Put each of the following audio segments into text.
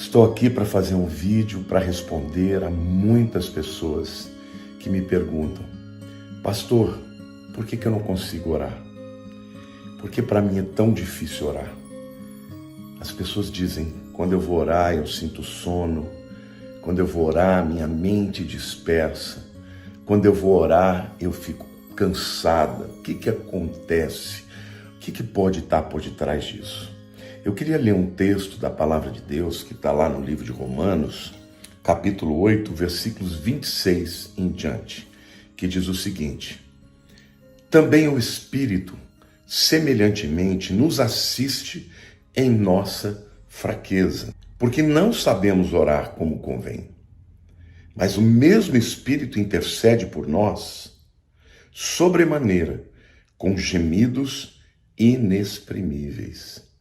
Estou aqui para fazer um vídeo para responder a muitas pessoas que me perguntam: pastor, por que eu não consigo orar? Por que para mim é tão difícil orar? As pessoas dizem: quando eu vou orar eu sinto sono, quando eu vou orar minha mente dispersa, quando eu vou orar eu fico cansada. O que acontece? O que pode estar por detrás disso? Eu queria ler um texto da Palavra de Deus que está lá no livro de Romanos, capítulo 8, versículos 26 em diante, que diz o seguinte: também o Espírito, semelhantemente, nos assiste em nossa fraqueza, porque não sabemos orar como convém. Mas o mesmo Espírito intercede por nós, sobremaneira, com gemidos inexprimíveis.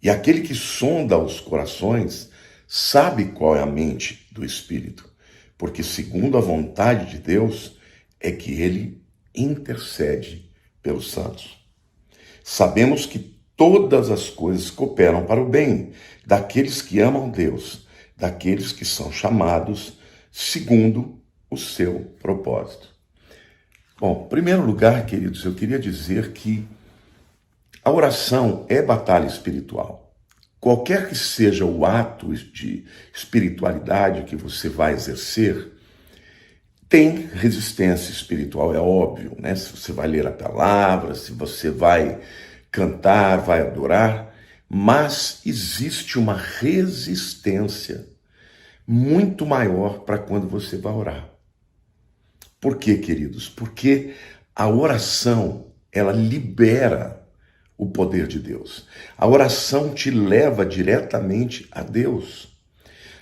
E aquele que sonda os corações sabe qual é a mente do Espírito, porque segundo a vontade de Deus é que ele intercede pelos santos. Sabemos que todas as coisas cooperam para o bem daqueles que amam Deus, daqueles que são chamados segundo o seu propósito. Bom, em primeiro lugar, queridos, eu queria dizer que a oração é batalha espiritual. Qualquer que seja o ato de espiritualidade que você vai exercer, tem resistência espiritual, é óbvio, né? Se você vai ler a palavra, se você vai cantar, vai adorar, mas existe uma resistência muito maior para quando você vai orar. Por quê, queridos? Porque a oração, ela libera o poder de Deus. A oração te leva diretamente a Deus.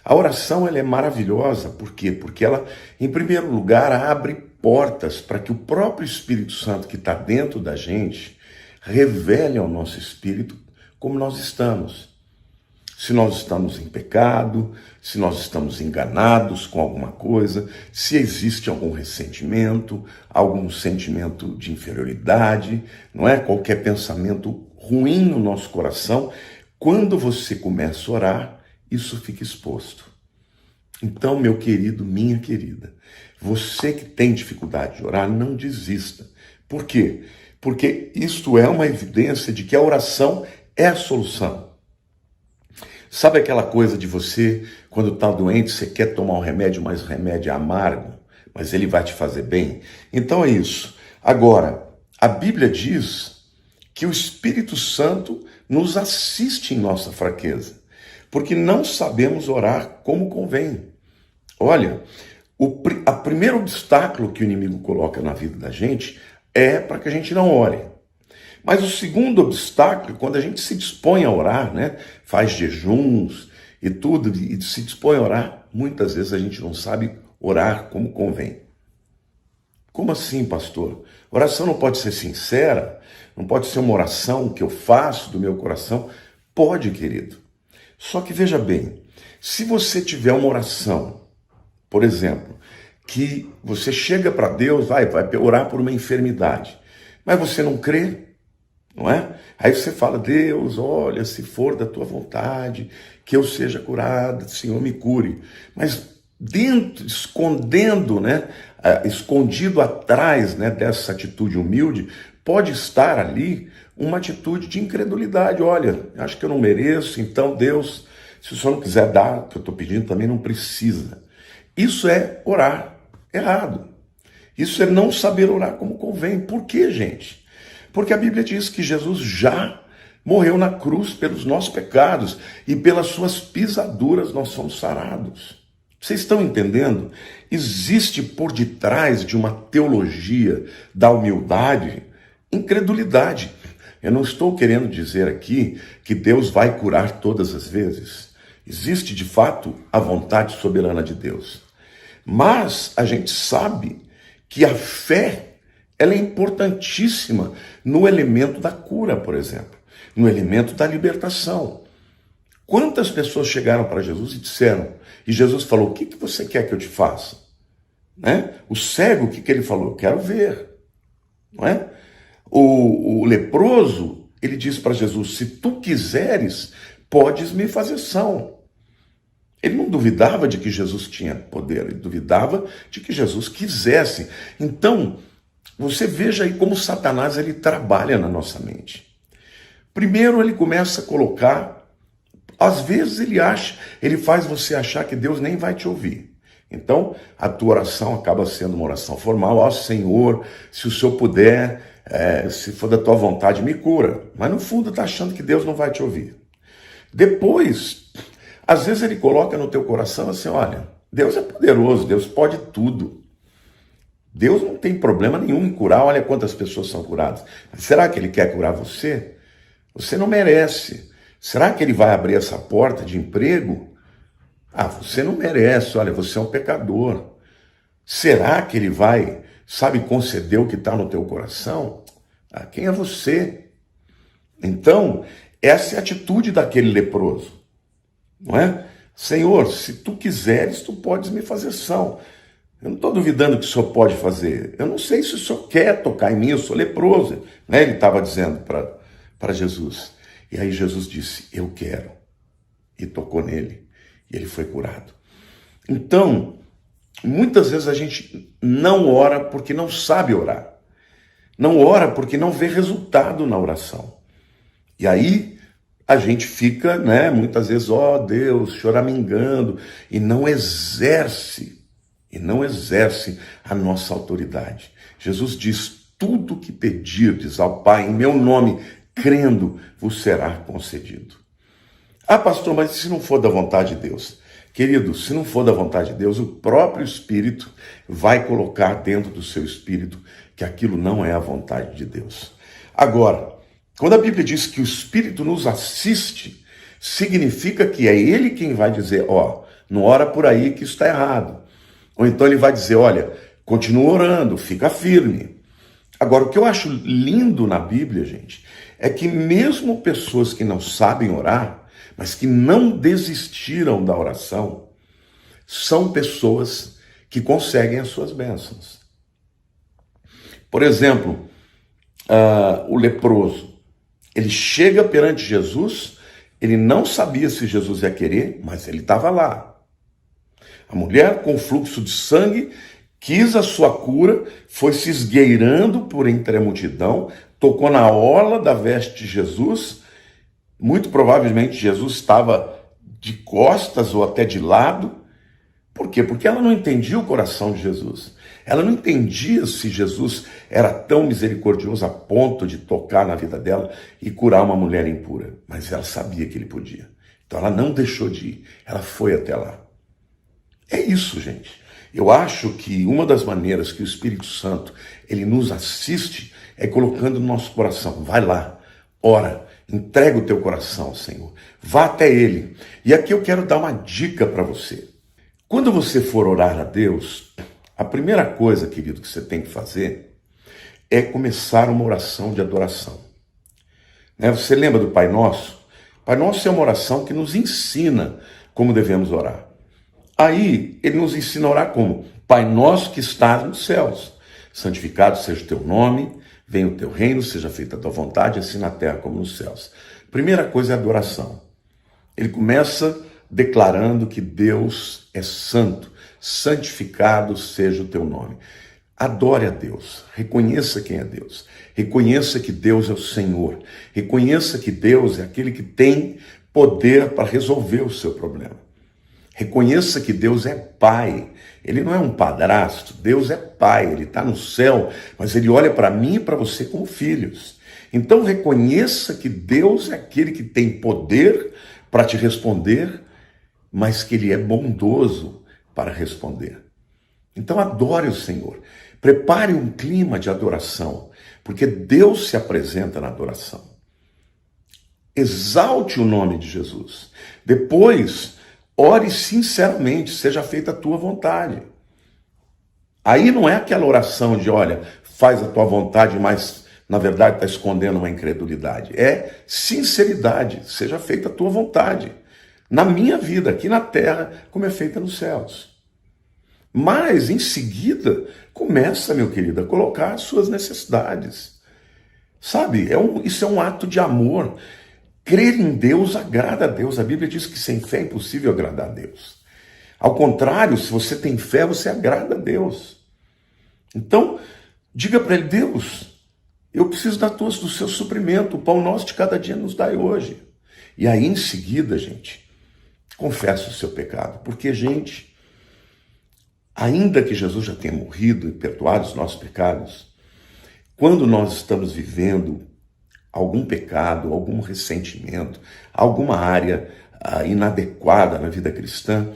A oração, ela é maravilhosa. Por quê? Porque ela, em primeiro lugar, abre portas para que o próprio Espírito Santo que está dentro da gente revele ao nosso espírito como nós estamos. Se nós estamos em pecado, se nós estamos enganados com alguma coisa, se existe algum ressentimento, algum sentimento de inferioridade, não é? Qualquer pensamento ruim no nosso coração, quando você começa a orar, isso fica exposto. Então, meu querido, minha querida, você que tem dificuldade de orar, não desista. Por quê? Porque isto é uma evidência de que a oração é a solução. Sabe aquela coisa de você, quando está doente, você quer tomar um remédio, mas o remédio é amargo, mas ele vai te fazer bem? Então é isso. Agora, a Bíblia diz que o Espírito Santo nos assiste em nossa fraqueza, porque não sabemos orar como convém. Olha, o primeiro obstáculo que o inimigo coloca na vida da gente é para que a gente não ore. Mas o segundo obstáculo, quando a gente se dispõe a orar, né, faz jejuns e tudo, e se dispõe a orar, muitas vezes a gente não sabe orar como convém. Como assim, pastor? Oração não pode ser sincera? Não pode ser uma oração que eu faço do meu coração? Pode, querido. Só que veja bem, se você tiver uma oração, por exemplo, que você chega para Deus, vai orar por uma enfermidade, mas você não crê, não é? Aí você fala: Deus, olha, se for da tua vontade, que eu seja curado, Senhor, me cure. Mas dentro, escondendo, né, escondido atrás, né, dessa atitude humilde, pode estar ali uma atitude de incredulidade. Olha, acho que eu não mereço, então Deus, se o Senhor não quiser dar o que eu estou pedindo, também não precisa. Isso é orar errado. Isso é não saber orar como convém. Por quê, gente? Porque a Bíblia diz que Jesus já morreu na cruz pelos nossos pecados e pelas suas pisaduras nós somos sarados. Vocês estão entendendo? Existe por detrás de uma teologia da humildade incredulidade. Eu não estou querendo dizer aqui que Deus vai curar todas as vezes. Existe de fato a vontade soberana de Deus. Mas a gente sabe que a fé, ela é importantíssima no elemento da cura, por exemplo, no elemento da libertação. Quantas pessoas chegaram para Jesus e disseram, e Jesus falou: o que você quer que eu te faça? Né? O cego, o que ele falou? Eu quero ver. Não é? O leproso, ele diz para Jesus: se tu quiseres, podes me fazer são. Ele não duvidava de que Jesus tinha poder, ele duvidava de que Jesus quisesse. Então, você veja aí como Satanás ele trabalha na nossa mente. Primeiro ele começa a colocar, às vezes ele faz você achar que Deus nem vai te ouvir. Então, a tua oração acaba sendo uma oração formal. Ó Senhor, se o Senhor puder, se for da tua vontade, me cura. Mas no fundo está achando que Deus não vai te ouvir. Depois, às vezes ele coloca no teu coração assim, olha, Deus é poderoso, Deus pode tudo. Deus não tem problema nenhum em curar, olha quantas pessoas são curadas. Mas será que ele quer curar você? Você não merece. Será que ele vai abrir essa porta de emprego? Ah, você não merece, olha, você é um pecador. Será que ele vai, conceder o que está no teu coração? Ah, quem é você? Então, essa é a atitude daquele leproso, não é? Senhor, se tu quiseres, tu podes me fazer são. Eu não estou duvidando que o Senhor pode fazer. Eu não sei se o Senhor quer tocar em mim, eu sou leproso. Né? Ele estava dizendo para Jesus. E aí Jesus disse, eu quero. E tocou nele. E ele foi curado. Então, muitas vezes a gente não ora porque não sabe orar. Não ora porque não vê resultado na oração. E aí a gente fica, muitas vezes, ó Deus, choramingando, e não exerce a nossa autoridade. Jesus diz, tudo que pedirdes ao Pai em meu nome, crendo, vos será concedido. Ah, pastor, mas se não for da vontade de Deus? Querido, se não for da vontade de Deus, o próprio Espírito vai colocar dentro do seu espírito que aquilo não é a vontade de Deus. Agora, quando a Bíblia diz que o Espírito nos assiste, significa que é Ele quem vai dizer, ó, não ora por aí que isso está errado. Ou então ele vai dizer, olha, continua orando, fica firme. Agora, o que eu acho lindo na Bíblia, gente, é que mesmo pessoas que não sabem orar, mas que não desistiram da oração, são pessoas que conseguem as suas bênçãos. Por exemplo, o leproso, ele chega perante Jesus, ele não sabia se Jesus ia querer, mas ele estava lá. A mulher com fluxo de sangue quis a sua cura, foi se esgueirando por entre a multidão, tocou na orla da veste de Jesus. Muito provavelmente Jesus estava de costas ou até de lado. Por quê? Porque ela não entendia o coração de Jesus. Ela não entendia se Jesus era tão misericordioso a ponto de tocar na vida dela e curar uma mulher impura. Mas ela sabia que ele podia. Então ela não deixou de ir. Ela foi até lá. É isso, gente. Eu acho que uma das maneiras que o Espírito Santo ele nos assiste é colocando no nosso coração. Vai lá, ora, entrega o teu coração ao Senhor. Vá até Ele. E aqui eu quero dar uma dica para você. Quando você for orar a Deus, a primeira coisa, querido, que você tem que fazer é começar uma oração de adoração. Você lembra do Pai Nosso? Pai Nosso é uma oração que nos ensina como devemos orar. Aí, ele nos ensina a orar como? Pai nosso que estás nos céus, santificado seja o teu nome, venha o teu reino, seja feita a tua vontade, assim na terra como nos céus. Primeira coisa é a adoração. Ele começa declarando que Deus é santo, santificado seja o teu nome. Adore a Deus, reconheça quem é Deus, reconheça que Deus é o Senhor, reconheça que Deus é aquele que tem poder para resolver o seu problema. Reconheça que Deus é Pai, Ele não é um padrasto, Deus é Pai, Ele está no céu, mas Ele olha para mim e para você como filhos. Então reconheça que Deus é aquele que tem poder para te responder, mas que Ele é bondoso para responder. Então adore o Senhor, prepare um clima de adoração, porque Deus se apresenta na adoração. Exalte o nome de Jesus. Depois, ore sinceramente, seja feita a tua vontade. Aí não é aquela oração de, olha, faz a tua vontade, mas na verdade está escondendo uma incredulidade. É sinceridade, seja feita a tua vontade. Na minha vida, aqui na terra, como é feita nos céus. Mas, em seguida, começa, meu querido, a colocar as suas necessidades. Sabe, isso é um ato de amor. Crer em Deus agrada a Deus. A Bíblia diz que sem fé é impossível agradar a Deus. Ao contrário, se você tem fé, você agrada a Deus. Então, diga para ele: Deus, eu preciso do seu suprimento, o pão nosso de cada dia nos dai hoje. E aí, em seguida, gente, confessa o seu pecado. Porque, gente, ainda que Jesus já tenha morrido e perdoado os nossos pecados, quando nós estamos vivendo algum pecado, algum ressentimento, alguma área inadequada na vida cristã,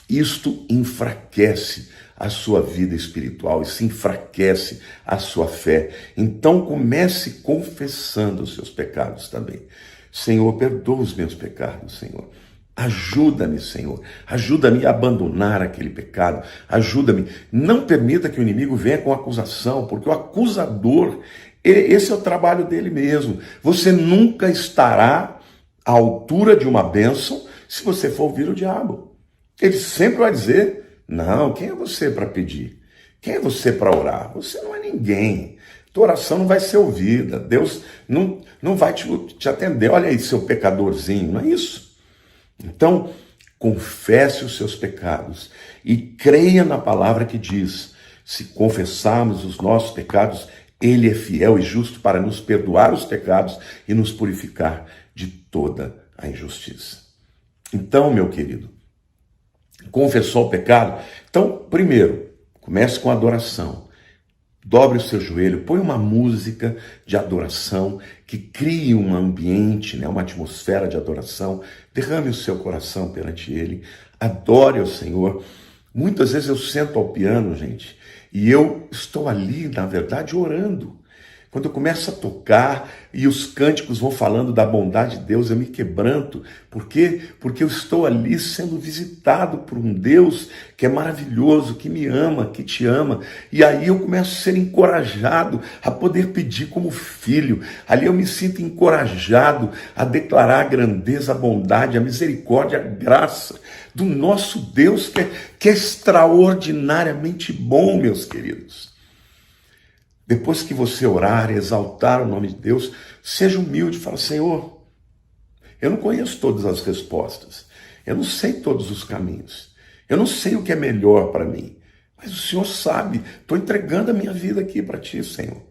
isto enfraquece a sua vida espiritual e se enfraquece a sua fé. Então comece confessando os seus pecados também. Senhor, perdoa os meus pecados, Senhor. Ajuda-me, Senhor. Ajuda-me a abandonar aquele pecado. Ajuda-me. Não permita que o inimigo venha com acusação, porque o acusador, esse é o trabalho dele mesmo. Você nunca estará à altura de uma bênção se você for ouvir o diabo. Ele sempre vai dizer: não, quem é você para pedir? Quem é você para orar? Você não é ninguém. Tua oração não vai ser ouvida. Deus não vai te atender. Olha aí, seu pecadorzinho. Não é isso? Então, confesse os seus pecados e creia na palavra que diz: se confessarmos os nossos pecados, Ele é fiel e justo para nos perdoar os pecados e nos purificar de toda a injustiça. Então, meu querido, confessou o pecado? Então, primeiro, comece com adoração. Dobre o seu joelho, põe uma música de adoração que crie um ambiente, uma atmosfera de adoração. Derrame o seu coração perante Ele. Adore ao Senhor. Muitas vezes eu sento ao piano, gente, e eu estou ali, na verdade, orando. Quando eu começo a tocar e os cânticos vão falando da bondade de Deus, eu me quebranto. Por quê? Porque eu estou ali sendo visitado por um Deus que é maravilhoso, que me ama, que te ama. E aí eu começo a ser encorajado a poder pedir como filho. Ali eu me sinto encorajado a declarar a grandeza, a bondade, a misericórdia, a graça do nosso Deus que é extraordinariamente bom, meus queridos. Depois que você orar, exaltar o nome de Deus, seja humilde e fala: Senhor, eu não conheço todas as respostas, eu não sei todos os caminhos, eu não sei o que é melhor para mim, mas o Senhor sabe. Estou entregando a minha vida aqui para Ti, Senhor.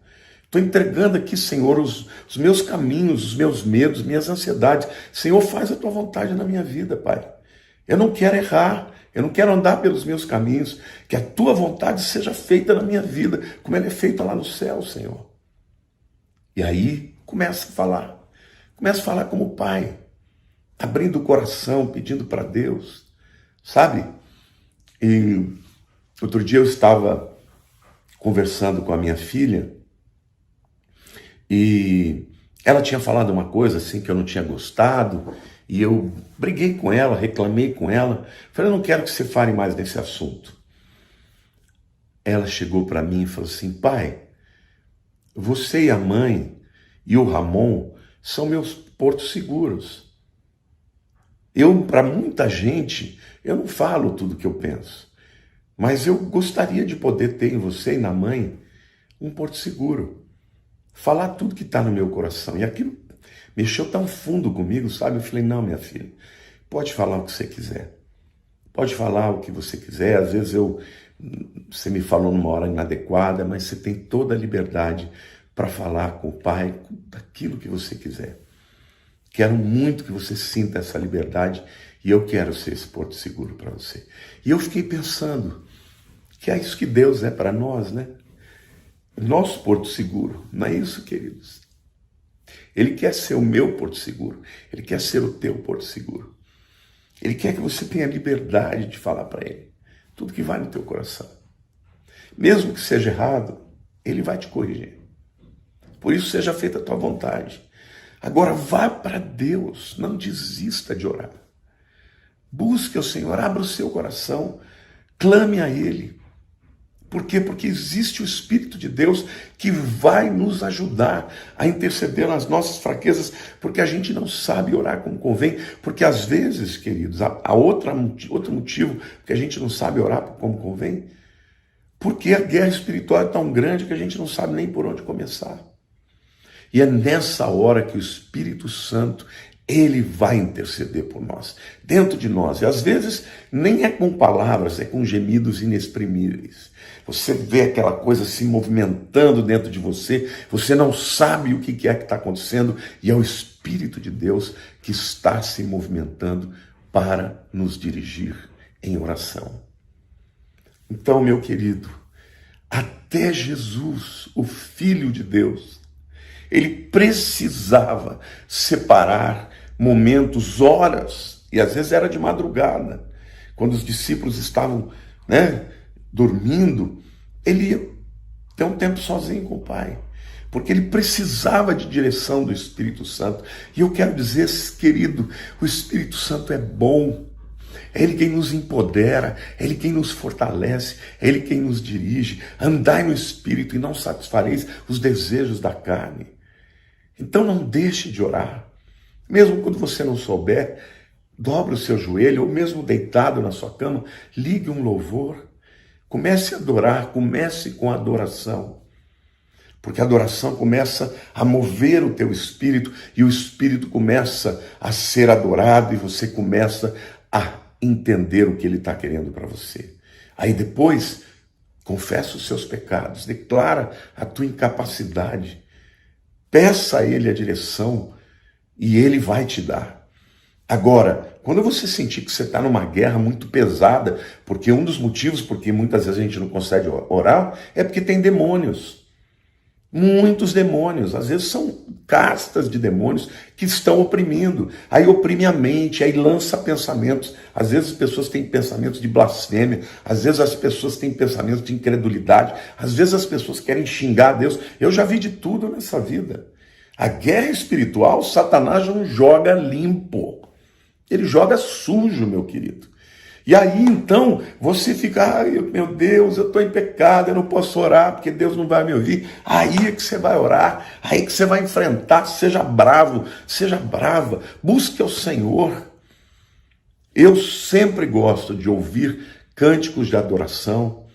Estou entregando aqui, Senhor, os meus caminhos, os meus medos, minhas ansiedades. Senhor, faz a Tua vontade na minha vida, Pai. Eu não quero errar. Eu não quero andar pelos meus caminhos, que a Tua vontade seja feita na minha vida, como ela é feita lá no céu, Senhor. E aí, começa a falar como pai, abrindo o coração, pedindo para Deus, sabe? E outro dia eu estava conversando com a minha filha, e ela tinha falado uma coisa assim que eu não tinha gostado, e eu briguei com ela, reclamei com ela. Falei: eu não quero que você fale mais desse assunto. Ela chegou para mim e falou assim: pai, você e a mãe e o Ramon são meus portos seguros. Para muita gente, eu não falo tudo que eu penso, mas eu gostaria de poder ter em você e na mãe um porto seguro. Falar tudo que está no meu coração. E aquilo mexeu tão fundo comigo, sabe? Eu falei: não, minha filha, pode falar o que você quiser. Pode falar o que você quiser. Às vezes você me falou numa hora inadequada, mas você tem toda a liberdade para falar com o pai daquilo que você quiser. Quero muito que você sinta essa liberdade e eu quero ser esse porto seguro para você. E eu fiquei pensando que é isso que Deus é para nós, né? Nosso porto seguro, não é isso, queridos? Ele quer ser o meu porto seguro. Ele quer ser o teu porto seguro. Ele quer que você tenha liberdade de falar para Ele tudo que vai no teu coração. Mesmo que seja errado, Ele vai te corrigir. Por isso, seja feita a tua vontade. Agora, vá para Deus. Não desista de orar. Busque o Senhor. Abra o seu coração. Clame a Ele. Por quê? Porque existe o Espírito de Deus que vai nos ajudar a interceder nas nossas fraquezas, porque a gente não sabe orar como convém, porque às vezes, queridos, há outro motivo que a gente não sabe orar como convém, porque a guerra espiritual é tão grande que a gente não sabe nem por onde começar. E é nessa hora que o Espírito Santo, ele vai interceder por nós, dentro de nós. E às vezes nem é com palavras, é com gemidos inexprimíveis. Você vê aquela coisa se movimentando dentro de você, você não sabe o que é que está acontecendo, e é o Espírito de Deus que está se movimentando para nos dirigir em oração. Então, meu querido, até Jesus, o Filho de Deus, ele precisava separar momentos, horas, e às vezes era de madrugada, quando os discípulos estavam, dormindo, ele ia ter um tempo sozinho com o Pai, porque ele precisava de direção do Espírito Santo. E eu quero dizer, querido, o Espírito Santo é bom. É Ele quem nos empodera, é Ele quem nos fortalece, é Ele quem nos dirige. Andai no Espírito e não satisfareis os desejos da carne. Então não deixe de orar. Mesmo quando você não souber, dobre o seu joelho, ou mesmo deitado na sua cama, ligue um louvor. Comece a adorar, comece com a adoração. Porque a adoração começa a mover o teu espírito, e o espírito começa a ser adorado, e você começa a entender o que ele está querendo para você. Aí depois, confessa os seus pecados, declara a tua incapacidade, peça a ele a direção e ele vai te dar. Agora, quando você sentir que você está numa guerra muito pesada, porque um dos motivos porque muitas vezes a gente não consegue orar é porque tem demônios. Muitos demônios, às vezes são castas de demônios que estão oprimindo. Aí oprime a mente, aí lança pensamentos. Às vezes as pessoas têm pensamentos de blasfêmia, às vezes as pessoas têm pensamentos de incredulidade, às vezes as pessoas querem xingar a Deus. Eu já vi de tudo nessa vida. A guerra espiritual, Satanás não joga limpo. Ele joga sujo, meu querido. E aí, então, você fica, ai, meu Deus, eu estou em pecado, eu não posso orar, porque Deus não vai me ouvir. Aí é que você vai orar, aí é que você vai enfrentar, seja bravo, seja brava, busque ao Senhor. Eu sempre gosto de ouvir cânticos de adoração,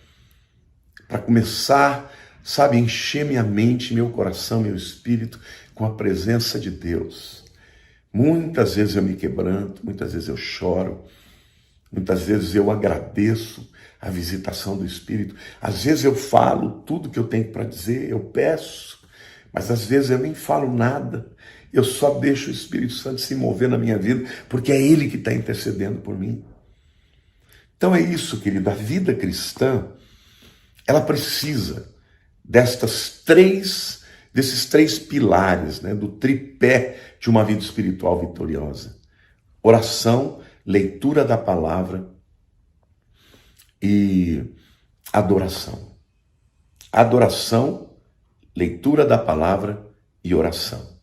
para começar, sabe, encher minha mente, meu coração, meu espírito, com a presença de Deus. Muitas vezes eu me quebranto, muitas vezes eu choro, muitas vezes eu agradeço a visitação do Espírito. Às vezes eu falo tudo que eu tenho para dizer, eu peço, mas às vezes eu nem falo nada. Eu só deixo o Espírito Santo se mover na minha vida, porque é Ele que está intercedendo por mim. Então é isso, querido. A vida cristã, ela precisa desses três pilares, do tripé de uma vida espiritual vitoriosa. Oração, leitura da palavra e adoração. Adoração, leitura da palavra e oração.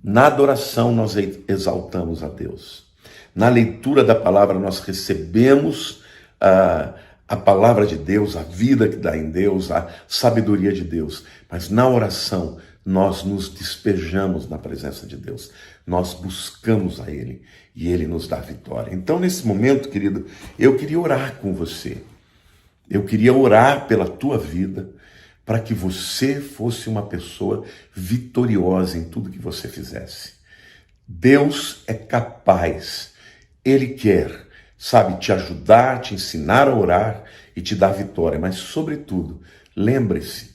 Na adoração nós exaltamos a Deus. Na leitura da palavra nós recebemos a palavra de Deus, a vida que dá em Deus, a sabedoria de Deus. Mas na oração nós nos despejamos na presença de Deus. Nós buscamos a Ele e Ele nos dá a vitória. Então, nesse momento, querido, eu queria orar com você. Eu queria orar pela tua vida, para que você fosse uma pessoa vitoriosa em tudo que você fizesse. Deus é capaz, Ele quer, te ajudar, te ensinar a orar e te dar vitória. Mas, sobretudo, lembre-se,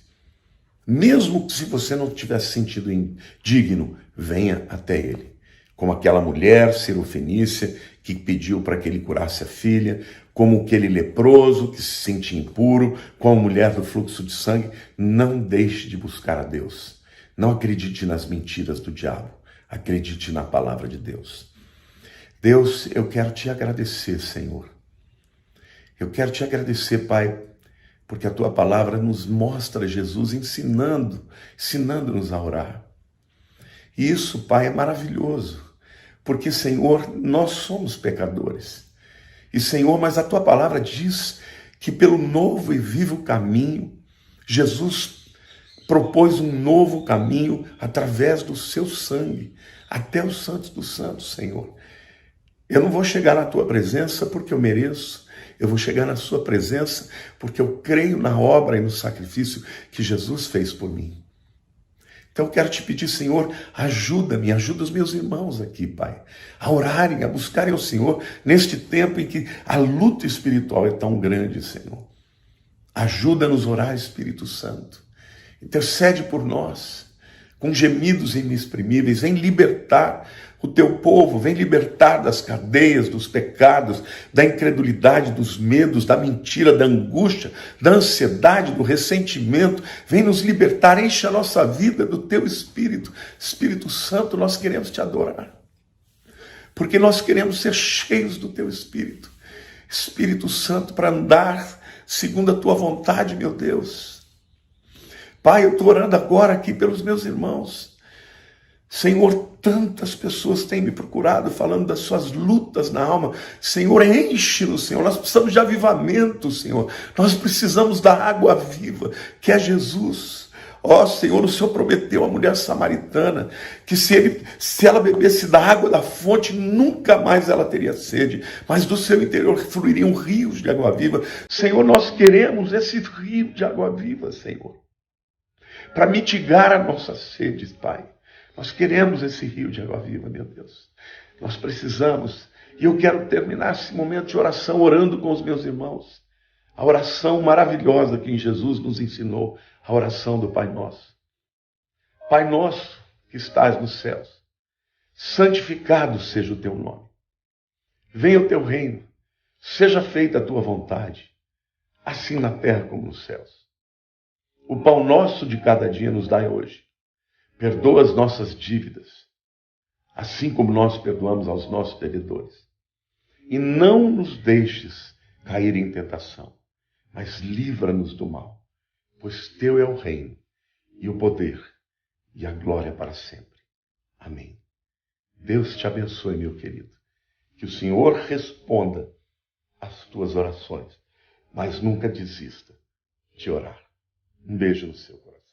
mesmo se você não tiver se sentido indigno, venha até Ele. Como aquela mulher sirofenícia que pediu para que Ele curasse a filha, como aquele leproso que se sentia impuro, como a mulher do fluxo de sangue. Não deixe de buscar a Deus. Não acredite nas mentiras do diabo. Acredite na palavra de Deus. Deus, eu quero te agradecer, Senhor. Eu quero te agradecer, Pai, porque a tua palavra nos mostra Jesus ensinando-nos a orar. E isso, Pai, é maravilhoso, porque, Senhor, nós somos pecadores. E, Senhor, mas a tua palavra diz que pelo novo e vivo caminho, Jesus propôs um novo caminho através do seu sangue, até os santos dos santos, Senhor. Eu não vou chegar na tua presença porque eu mereço, eu vou chegar na sua presença porque eu creio na obra e no sacrifício que Jesus fez por mim. Então eu quero te pedir, Senhor, ajuda-me, ajuda os meus irmãos aqui, Pai, a orarem, a buscarem o Senhor neste tempo em que a luta espiritual é tão grande, Senhor. Ajuda-nos a orar, Espírito Santo. Intercede por nós, com gemidos inexprimíveis, vem libertar o teu povo, vem libertar das cadeias, dos pecados, da incredulidade, dos medos, da mentira, da angústia, da ansiedade, do ressentimento. Vem nos libertar, enche a nossa vida do teu Espírito. Espírito Santo, nós queremos te adorar, porque nós queremos ser cheios do teu Espírito. Espírito Santo, para andar segundo a tua vontade, meu Deus. Pai, eu estou orando agora aqui pelos meus irmãos. Senhor, tantas pessoas têm me procurado falando das suas lutas na alma. Senhor, enche-nos, Senhor. Nós precisamos de avivamento, Senhor. Nós precisamos da água viva, que é Jesus. Ó Senhor, o Senhor prometeu à mulher samaritana que se ela bebesse da água da fonte, nunca mais ela teria sede, mas do seu interior fluiriam rios de água viva. Senhor, nós queremos esse rio de água viva, Senhor, para mitigar a nossa sede, Pai. Nós queremos esse rio de água viva, meu Deus. Nós precisamos. E eu quero terminar esse momento de oração orando com os meus irmãos. A oração maravilhosa que Jesus nos ensinou, a oração do Pai Nosso. Pai nosso que estás nos céus, santificado seja o teu nome. Venha o teu reino, seja feita a tua vontade, assim na terra como nos céus. O pão nosso de cada dia nos dai hoje. Perdoa as nossas dívidas, assim como nós perdoamos aos nossos devedores. E não nos deixes cair em tentação, mas livra-nos do mal, pois teu é o reino, e o poder, e a glória para sempre. Amém. Deus te abençoe, meu querido. Que o Senhor responda às tuas orações, mas nunca desista de orar. Um beijo no seu coração.